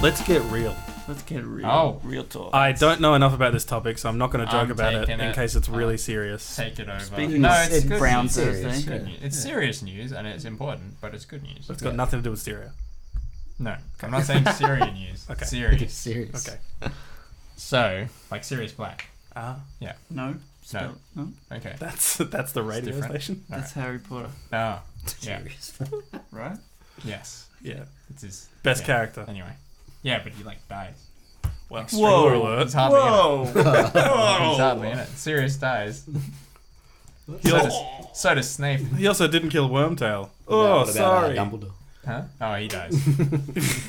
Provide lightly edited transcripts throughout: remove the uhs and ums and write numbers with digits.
Let's get real. Let's get real. Oh. Real talk. I don't know enough about this topic, so I'm not going to joke I'm about it taking in it. case it's really serious. Take it over. Speaking no, of it's good Brown news. Thursday. It's good news. It's serious news and it's important, but it's good news. It's got nothing to do with Syria. No, I'm not saying Syrian news. Okay. Serious. Serious. Okay. So, like Sirius Black. Ah, Yeah. No. No. No. Okay. that's the radio different. station. That's Harry Potter, Oh, yeah. Serious. right? Yes. Yeah. It's his Best yeah. character. Anyway. Yeah, but he like dies. Well, Whoa. spoiler alert. He's hardly Whoa. in it. He's hardly in it. Sirius dies. So does Snape. He also didn't kill Wormtail. What Oh, about, sorry. Dumbledore. Huh? Oh, he dies.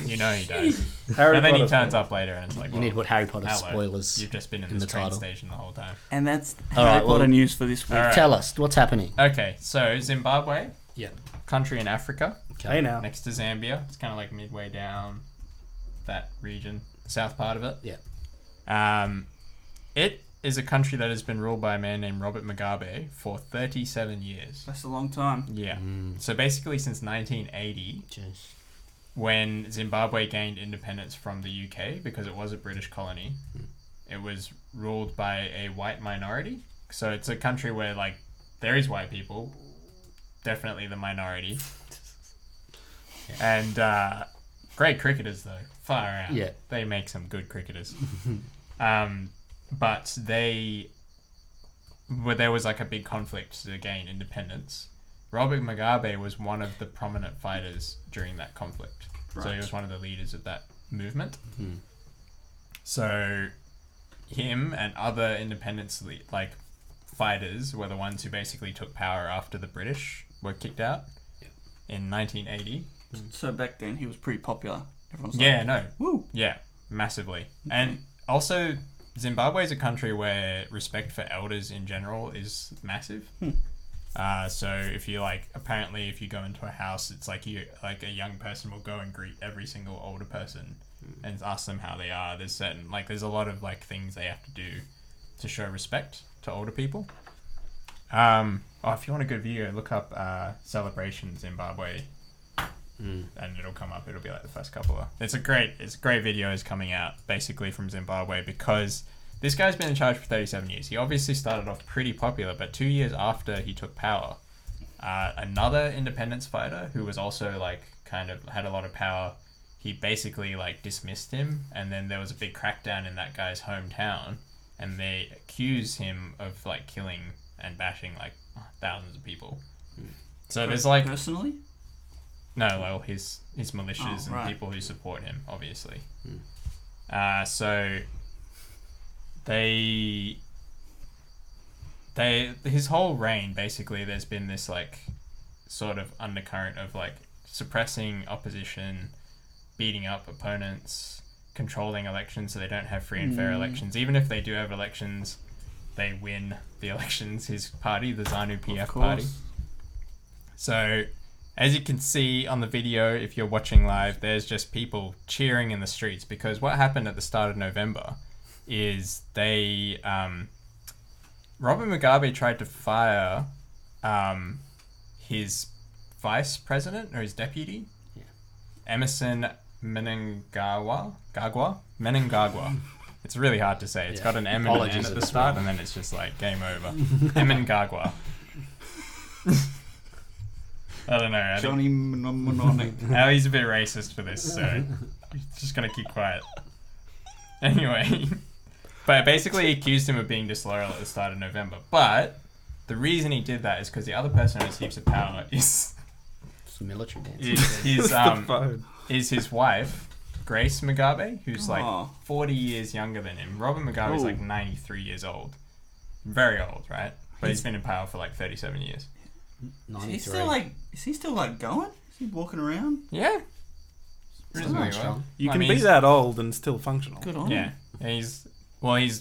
You know he dies. Harry And then he Potter. turns up later and it's like, You need what Harry Potter hello. spoilers. You've just been in in this the train title. station the whole time. And that's All Harry right, Potter well- news for this week. All right. Tell us what's happening. Okay, so Zimbabwe, Yeah. country in Africa, Hey now. next to Zambia. It's kind of like midway down that region, the south part of it. Yeah. It is a country that has been ruled by a man named Robert Mugabe for 37 years. That's a long time. Yeah. Mm. So basically since 1980, Jeez. when Zimbabwe gained independence from the UK, because it was a British colony, it was ruled by a white minority. So it's a country where, like, there is white people, definitely the minority. And great cricketers, though. Far out. Yeah. They make some good cricketers. But there was like a big conflict to gain independence. Robert Mugabe was one of the prominent fighters during that conflict. So he Right. was one of the leaders of that movement. Hmm. So him and other independence like fighters were the ones who basically took power after the British were kicked out in 1980. So back then he was pretty popular. Everyone's Yeah, like, no. woo. Yeah, massively. And also, Zimbabwe is a country where respect for elders in general is massive. So if you apparently if you go into a house, it's like a young person will go and greet every single older person and ask them how they are. There's there's a lot of things they have to do to show respect to older people. If you want a good video, look up Celebration Zimbabwe. And it'll come up. It'll be like the first couple of. It's great videos coming out basically from Zimbabwe because this guy's been in charge for 37 years. He obviously started off pretty popular, but 2 years after he took power, another independence fighter who was also kind of had a lot of power, he basically dismissed him, and then there was a big crackdown in that guy's hometown, and they accused him of killing and bashing thousands of people. So there's personally. No, well, his militias and right. people who support him, obviously. So his whole reign, basically, there's been this sort of undercurrent of suppressing opposition, beating up opponents, controlling elections so they don't have free and fair elections. Even if they do have elections, they win the elections. His party, the ZANU-PF party. So as you can see on the video, if you're watching live, there's just people cheering in the streets because what happened at the start of November is Robert Mugabe tried to fire his vice president or his deputy, Emerson Mnangagwa. It's really hard to say. It's got an M and an N at the start, and then it's just game over. Mnangagwa. I don't know. Johnny Mnemonic. He's a bit racist for this, so just gonna keep quiet. Anyway, but basically he accused him of being disloyal at the start of November. But the reason he did that is because the other person who has heaps of power is Military dance. is his wife, Grace Mugabe, who's 40 years younger than him. Robert Mugabe is 93 years old. Very old, right? But he's been in power for 37 years. 93. Is he still going? Is he walking around? Yeah. Reasonably well. You can be that old and still functional. Good on him. Yeah. He's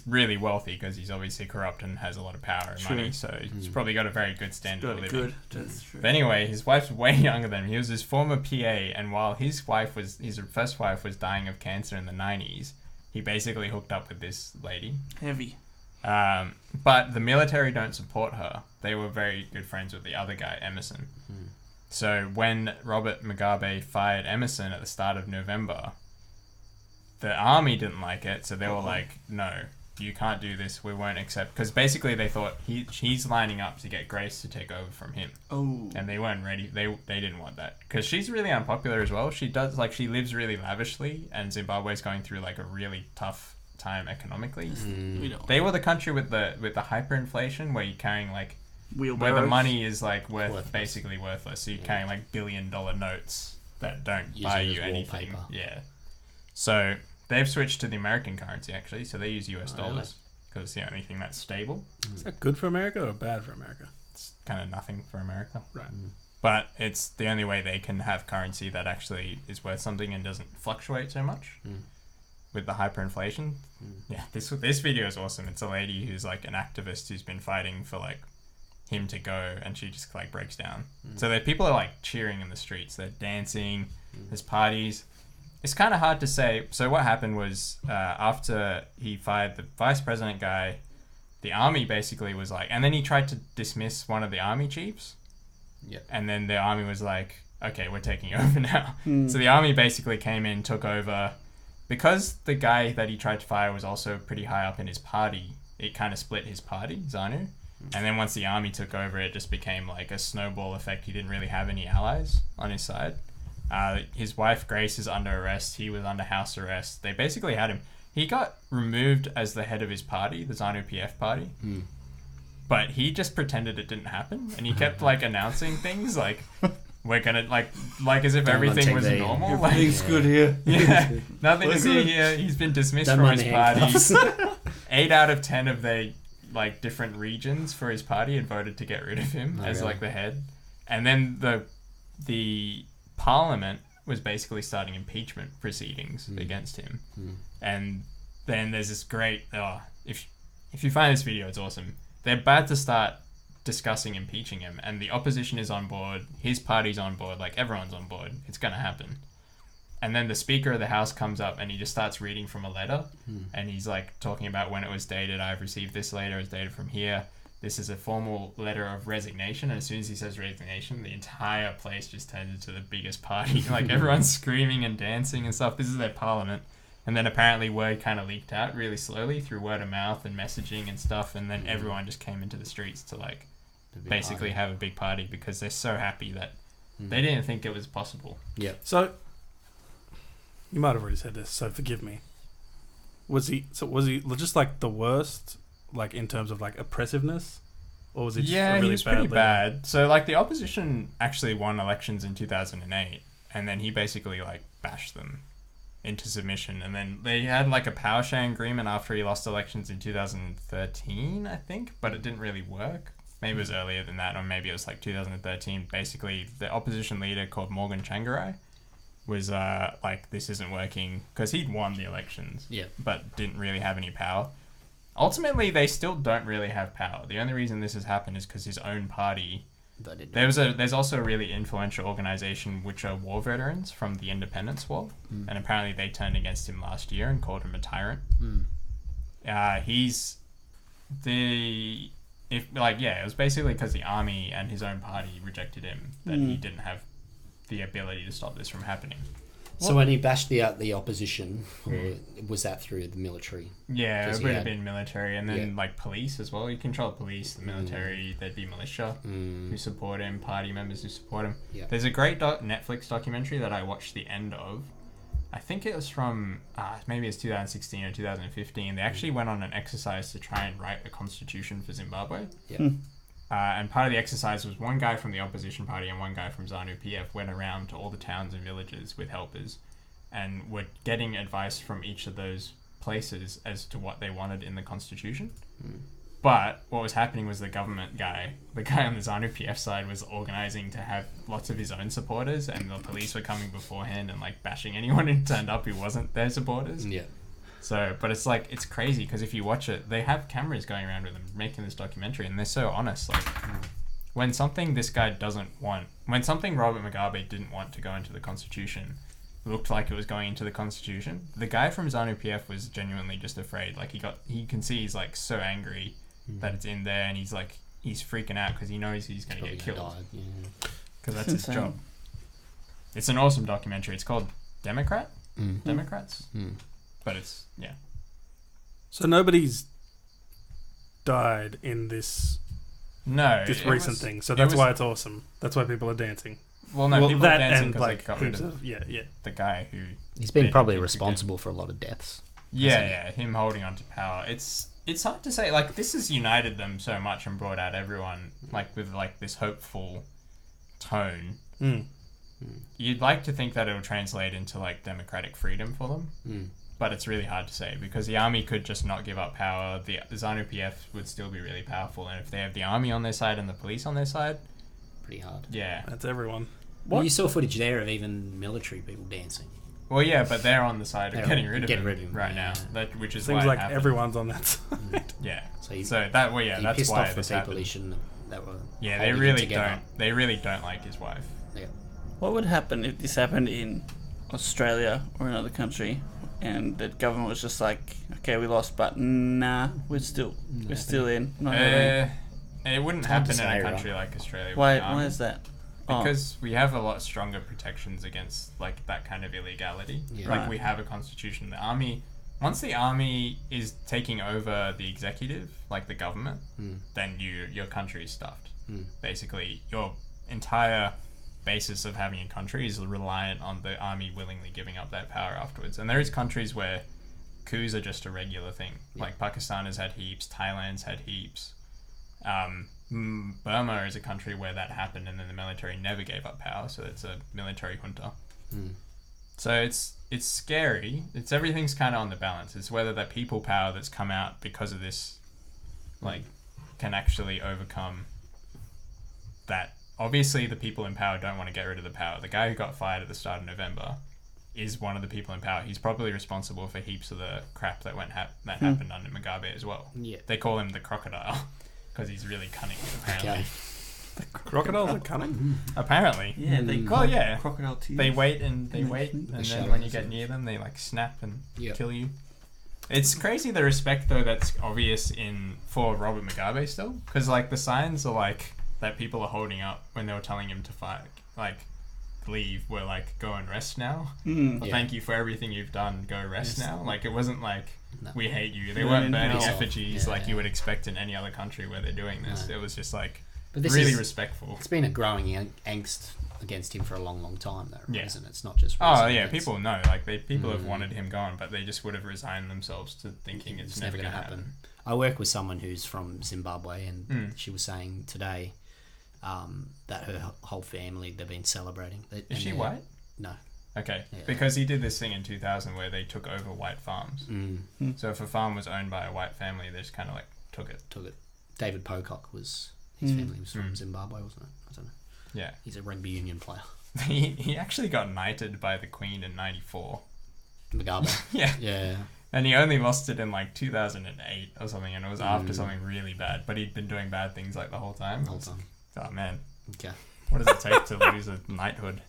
really wealthy because he's obviously corrupt and has a lot of power and money, so he's probably got a very good standard of living. That's true. But anyway, his wife's way younger than him. He was his former PA, and while his first wife was dying of cancer in the 90s, he basically hooked up with this lady. Heavy. But the military don't support her. They were very good friends with the other guy, Emerson. So when Robert Mugabe fired Emerson at the start of November, the army didn't like it, so they were like, no, you can't do this, we won't accept, because basically they thought he's lining up to get Grace to take over from him. Oh. And they weren't ready, they didn't want that, because she's really unpopular as well. She lives really lavishly, and Zimbabwe's going through like a really tough time economically. They were the country with the hyperinflation, where you're carrying like where the money is like basically worthless, so you're carrying like $1 billion notes that don't buy you anything. Yeah. So they've switched to the American currency, actually, so they use US dollars because it's the only thing that's stable. Is that good for America or bad for America? It's kind of nothing for America. Right. But it's the only way they can have currency that actually is worth something and doesn't fluctuate so much with the hyperinflation. Yeah, this video is awesome. It's a lady who's like an activist who's been fighting for like him to go, and she just like breaks down. So the people are like cheering in the streets, they're dancing, there's parties. It's kind of hard to say. So what happened was after he fired the vice president guy, the army basically was like, and then he tried to dismiss one of the army chiefs. Yeah. And then the army was like, okay, we're taking over now. So the army basically came in, took over. Because the guy that he tried to fire was also pretty high up in his party, it kind of split his party, ZANU. And then once the army took over, it just became like a snowball effect. He didn't really have any allies on his side. His wife Grace is under arrest. He was under house arrest. They basically had him. He got removed as the head of his party, the ZANU PF party. But he just pretended it didn't happen, and he kept like announcing things like, "We're gonna like as if everything was normal. Everything's good here. Yeah, nothing to see here. He's been dismissed from his party. 8 out of 10 of the like different regions for his party had voted to get rid of him as like the head, and then the Parliament was basically starting impeachment proceedings against him. And then there's this great if you find this video, it's awesome. They're about to start discussing impeaching him, and the opposition is on board, his party's on board, like everyone's on board, it's gonna happen. And then the Speaker of the House comes up and he just starts reading from a letter, and he's like talking about when it was dated. I've received this letter, it's dated from here. This is a formal letter of resignation. And as soon as he says resignation, the entire place just turns into the biggest party. Like everyone's screaming and dancing and stuff. This is their parliament. And then apparently word kind of leaked out really slowly through word of mouth and messaging and stuff. And then everyone just came into the streets to like basically have a big party because they're so happy that they didn't think it was possible. Yeah. So you might have already said this, so forgive me. Was he just like the worst, like in terms of like oppressiveness, or was it just a really he was pretty bad. So like the opposition actually won elections in 2008, and then he basically like bashed them into submission, and then they had like a power sharing agreement after he lost elections in 2013, I think, but it didn't really work. Maybe it was earlier than that, or maybe it was like 2013. Basically, the opposition leader called Morgan Tsvangirai was like, this isn't working, because he'd won the elections, but didn't really have any power. Ultimately, they still don't really have power. The only reason this has happened is because his own party. There's also a really influential organization which are war veterans from the Independence War, and apparently they turned against him last year and called him a tyrant. It was basically because the army and his own party rejected him that he didn't have the ability to stop this from happening. So when he bashed the opposition, or was that through the military? Yeah, it would have been military, and then like police as well. He controlled police, the military. There'd be militia who support him, party members who support him. Yeah. There's a great Netflix documentary that I watched the end of. I think it was from maybe it's 2016 or 2015. They actually went on an exercise to try and write a constitution for Zimbabwe. Yeah. And part of the exercise was one guy from the opposition party and one guy from ZANU PF went around to all the towns and villages with helpers and were getting advice from each of those places as to what they wanted in the constitution. But what was happening was the government guy, the guy on the ZANU PF side, was organising to have lots of his own supporters, and the police were coming beforehand and like bashing anyone who turned up who wasn't their supporters. Yeah. So, but it's like, it's crazy because if you watch it, they have cameras going around with them making this documentary, and they're so honest. Like, when something this guy doesn't want, when something Robert Mugabe didn't want to go into the constitution looked like it was going into the constitution, the guy from ZANU PF was genuinely just afraid. Like, you can see he's like so angry that it's in there, and he's freaking out because he knows he's going to get killed. Because that's his job. It's an awesome documentary. It's called Democrats. But it's So nobody's died in this recent thing. So that's why it's awesome. That's why people are dancing. Well, no, people are that dancing and because like they got rid of yeah. the guy who He's been probably Again. responsible for a lot of deaths. Yeah, him holding on to power. It's hard to say. Like, this has united them so much and brought out everyone, like, with, like, this hopeful tone. Mm. You'd like to think that it'll translate into, like, democratic freedom for them. Mm. But it's really hard to say because the army could just not give up power. The ZANU-PF would still be really powerful. And if they have the army on their side and the police on their side... Pretty hard. Yeah. That's everyone. Well, you saw footage there of even military people dancing. Well, yeah, but they're on the side of getting rid of him right now. Which is Seems why like it everyone's on that side. Yeah. So that's why pissed off the this people happened. he shouldn't that were Yeah, they really don't. They really don't like his wife. Yeah. What would happen if this happened in Australia or another country, and the government was just like, "Okay, we lost, but nah, we're still in." Not having-" It wouldn't hard to happen in say, a country right? like Australia. Why? with the army. Why is that? Oh. Because we have a lot stronger protections against like that kind of illegality. Yeah. Like Right. we have a constitution. The army, once the army is taking over the executive, like the government, then your country is stuffed. Basically, your entire basis of having a country is reliant on the army willingly giving up that power afterwards. And there is countries where coups are just a regular thing. Yeah. Like Pakistan has had heaps, Thailand's had heaps. Burma is a country where that happened and then the military never gave up power, so it's a military junta. So it's scary. It's everything's kind of on the balance. It's whether that people power that's come out because of this like can actually overcome that. Obviously the people in power don't want to get rid of the power. The guy who got fired at the start of November is one of the people in power. He's probably responsible for heaps of the crap that happened under Mugabe as well. Yeah. They call him the crocodile because he's really cunning apparently. Okay. Crocodiles are cunning. Apparently. Yeah, they Well, yeah. crocodile tears. They wait and And then shadow when you is get it? near them, they like snap and Yep. kill you. It's crazy the respect though that's obvious for Robert Mugabe still, because like the signs are like that people are holding up when they were telling him to fight, like leave, were like go and rest now. Mm. Or, Yeah. thank you for everything you've done. Go rest Yes. now. Like it wasn't like No. we hate you. They Burn weren't in burning hell. effigies Yeah, like you yeah. would expect in any other country where they're doing this. No. It was just like But this really is, respectful. it's been a growing angst against him for a long, long time, though, Yeah. isn't it? It's not just Oh recently, yeah, it's- people know. Like people have wanted him gone, but they just would have resigned themselves to thinking it's never going to happen. I work with someone who's from Zimbabwe, and Mm. she was saying today that her whole family, they've been celebrating. Is she white? No. Okay, Yeah. because he did this thing in 2000 where they took over white farms. Mm. So if a farm was owned by a white family, they just kind of like took it. Took it. David Pocock was, his family was from Zimbabwe, wasn't it? I don't know. Yeah. He's a rugby union player. He actually got knighted by the Queen in 94. Mugabe. Yeah. Yeah. And he only lost it in like 2008 or something, and it was after something really bad. But he'd been doing bad things like the whole time. The whole time. Oh man, Okay. what does it take to lose a knighthood?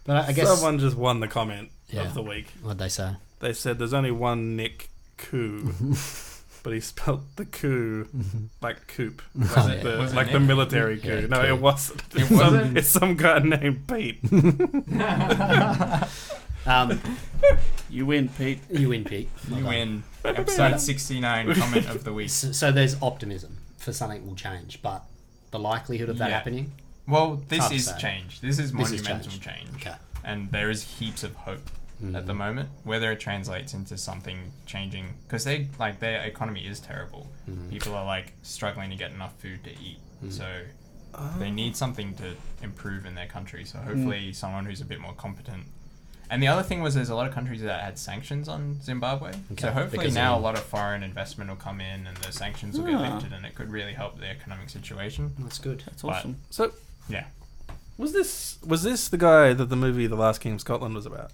But I guess... Someone just won the comment Yeah. of the week. What'd they say? They said there's only one Nick Coup, but he spelled the coup like coop, Was like, it- the, was it like the Nick? military coup. Yeah, No, coup. it wasn't. It wasn't? It's some guy named Pete. You win, Pete. You win, Pete. Well You done. win. Episode 69 comment of the week. So there's optimism for something will change, but the likelihood of that Yeah. happening... Well, this Hard to is say. change. This is This is monumental change. change. Okay. And there is heaps of hope at the moment. Whether it translates into something changing, because their economy is terrible. People are like struggling to get enough food to eat, so they need something to improve in their country. So hopefully, someone who's a bit more competent. And the other thing was, there's a lot of countries that had sanctions on Zimbabwe. Okay, So hopefully because now they- a lot of foreign investment will come in, and the sanctions will get lifted, and it could really help the economic situation. That's good. That's But- awesome. So Yeah. was this the guy that the movie The Last King of Scotland was about?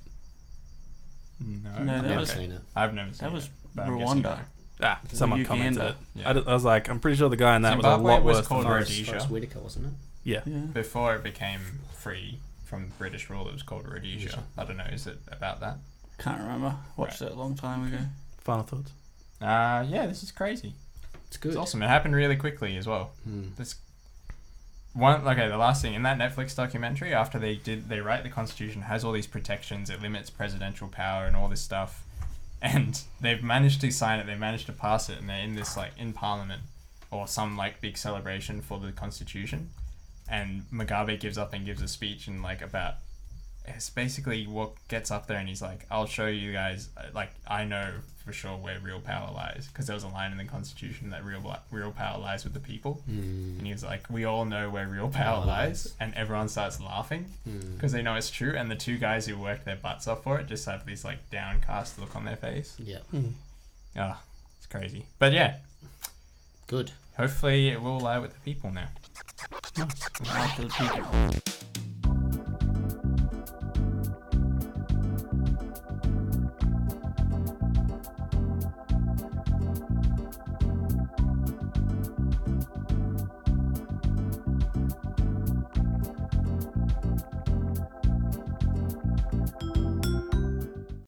No, No, I've that never was- seen it. I've never seen That was it, but I'm guessing Rwanda. no. Someone Uganda. commented it. Yeah. I was like, I'm pretty sure the guy in that Zimbabwe was a lot was worse called than Rhodesia. Rhodesia. Forrest Whitaker, wasn't it? Yeah. Yeah. Before it became free from British rule, it was called Rhodesia. I don't know, is it about that? Can't remember. Watched it a long time ago. Final thoughts. Yeah, this is crazy. It's good. It's awesome. It happened really quickly as well. Mm. This the last thing in that Netflix documentary, after they write the Constitution, has all these protections, it limits presidential power and all this stuff, and they've managed to sign it, they managed to pass it, and they're in this like in Parliament or some like big celebration for the Constitution, and Mugabe gives up and gives a speech and like about. It's basically what gets up there and he's like, I'll show you guys, like, I know for sure where real power lies. Because there was a line in the Constitution that real power lies with the people. And he was like, we all know where real power lies. And everyone starts laughing because they know it's true. And the two guys who worked their butts off for it just have this, like, downcast look on their face. Yeah. It's crazy. But yeah. Good. Hopefully it will lie with the people now. Lie to the people.